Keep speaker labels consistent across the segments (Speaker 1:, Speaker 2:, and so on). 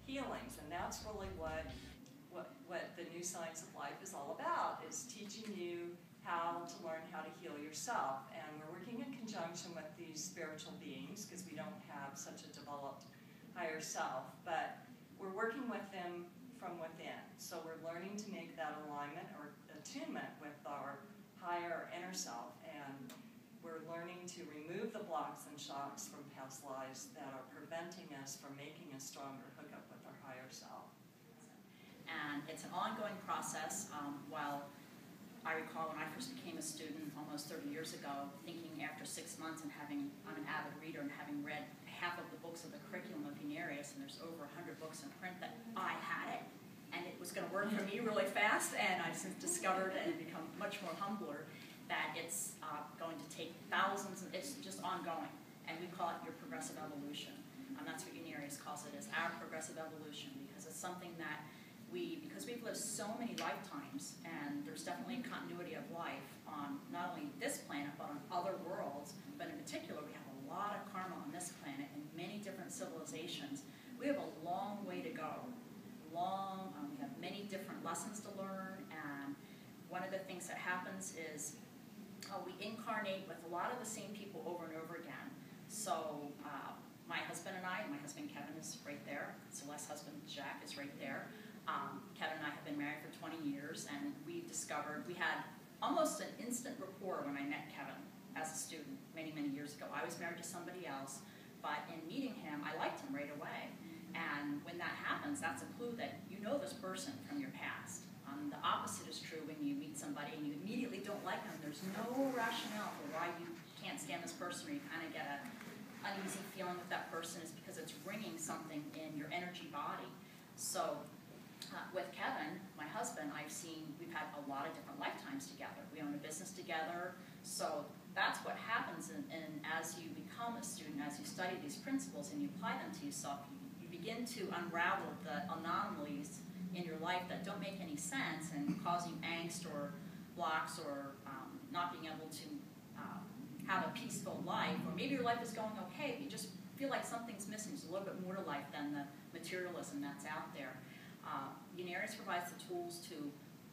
Speaker 1: healings, and that's really what the new science of life is all about, is teaching you how to learn how to heal yourself. And we're working in conjunction with these spiritual beings because we don't have such a developed higher self, but we're working with them from within. So we're learning to make that alignment or attunement with our higher inner self, and we're learning to remove the blocks and shocks from past lives that are preventing us from making a stronger hookup with our higher self.
Speaker 2: And it's an ongoing process. While I recall when I first became a student almost 30 years ago, thinking after 6 months and I'm an avid reader and having read half of the books of the curriculum of Unarius, and there's over 100 books in print, that I had it, and it was going to work for me really fast, and I've since discovered and become much more humbler that it's going to take thousands, and it's just ongoing, and we call it your progressive evolution. That's what Unarius calls it, is our progressive evolution, because it's something that because we've lived so many lifetimes, and there's definitely a continuity of life on not only this planet, but on other worlds, but in particular, we have a lot of karma on this planet and many different civilizations. We have a long way to go. We have many different lessons to learn, and one of the things that happens is we incarnate with a lot of the same people over and over again. So my husband and I, and my husband Kevin is right there, Celeste's husband Jack is right there. Kevin and I have been married for 20 years, and we've discovered we had almost an instant rapport when I met Kevin as a student many, many years ago. I was married to somebody else, but in meeting him, I liked him right away. And when that happens, that's a clue that you know this person from your past. The opposite is true when you meet somebody and you immediately don't like them. There's no rationale for why you can't stand this person, or you kind of get an uneasy feeling with that person. Is because it's ringing something in your energy body. So with Kevin, my husband, we've had a lot of different lifetimes together. We own a business together. So that's what happens, and as you become a student, as you study these principles and you apply them to yourself, you begin to unravel the anomalies in your life that don't make any sense and cause you angst or blocks, or not being able to have a peaceful life. Or maybe your life is going okay, but you just feel like something's missing. There's a little bit more to life than the materialism that's out there. Unarius provides the tools to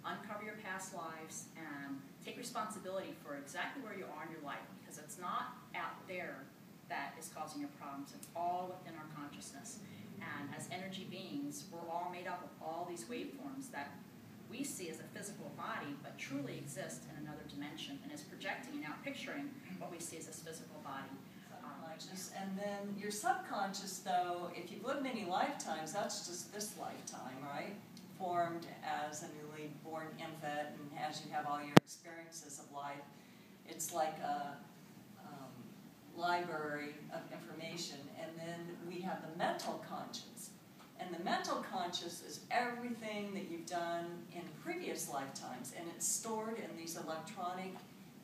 Speaker 2: uncover your past lives and take responsibility for exactly where you are in your life, because it's not out there that is causing your problems. It's all within our consciousness. And as energy beings, we're all made up of all these waveforms that we see as a physical body, but truly exist in another dimension and is projecting and now picturing what we see as this physical body.
Speaker 1: And then your subconscious, though, if you've lived many lifetimes, that's just this lifetime, right? Formed as a newly born infant, and as you have all your experiences of life, it's like a library of information. And then we have the mental conscious. And the mental conscious is everything that you've done in previous lifetimes, and it's stored in these electronic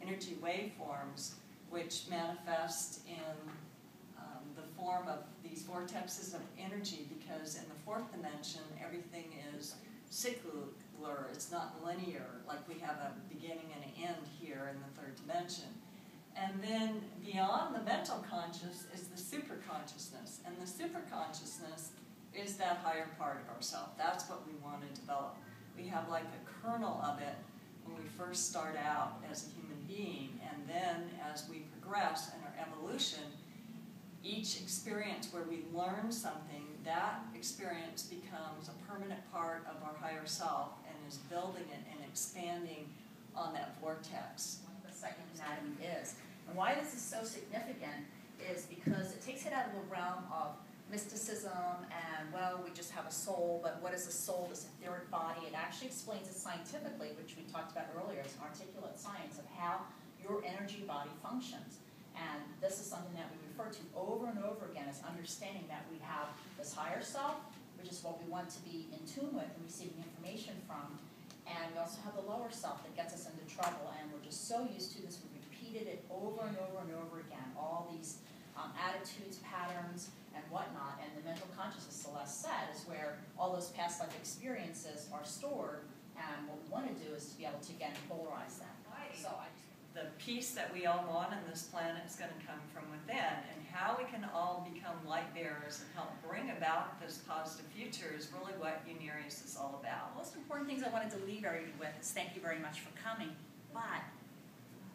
Speaker 1: energy waveforms, which manifest in the form of these vortexes of energy, because in the fourth dimension, everything is cyclical. It's not linear, like we have a beginning and an end here in the third dimension. And then beyond the mental conscious is the superconsciousness. And the superconsciousness is that higher part of ourself. That's what we want to develop. We have like a kernel of it when we first start out as a human being, and then as we progress in our evolution, each experience where we learn something, that experience becomes a permanent part of our higher self and is building it and expanding on that vortex.
Speaker 2: What the second anatomy is. And why this is so significant is because it takes it out of the realm of mysticism and, well, we just have a soul, but what is a soul? This etheric body. It actually explains it scientifically, which we talked about earlier. It's an articulate science of how your energy body functions. And this is something that we refer to over and over again as understanding that we have this higher self, which is what we want to be in tune with and receiving information from. And we also have the lower self that gets us into trouble. And we're just so used to this. We've repeated it over and over and over again. All these attitudes, patterns, and whatnot. And the mental consciousness, Celeste said, is where all those past life experiences are stored. And what we want to do is to be able to, again, polarize them.
Speaker 1: Right.
Speaker 2: So
Speaker 1: the peace that we all want on this planet is going to come from within, and how we can all become light bearers and help bring about this positive future is really what Unirius is all about.
Speaker 2: The most important things I wanted to leave everybody with is thank you very much for coming, but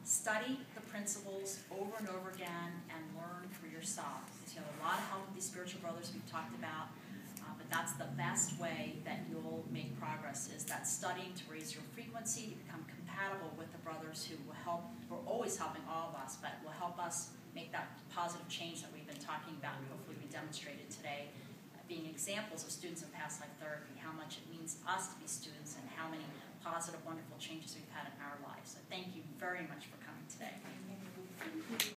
Speaker 2: study the principles over and over again and learn for yourself. You have a lot of help with these spiritual brothers we've talked about, but that's the best way that you'll make progress, is that studying to raise your frequency, to become compatible with the brothers who will help. We're always helping all of us, but will help us make that positive change that we've been talking about, and hopefully we demonstrated today, being examples of students of past life therapy, how much it means to us to be students, and how many positive, wonderful changes we've had in our lives. So thank you very much for coming today.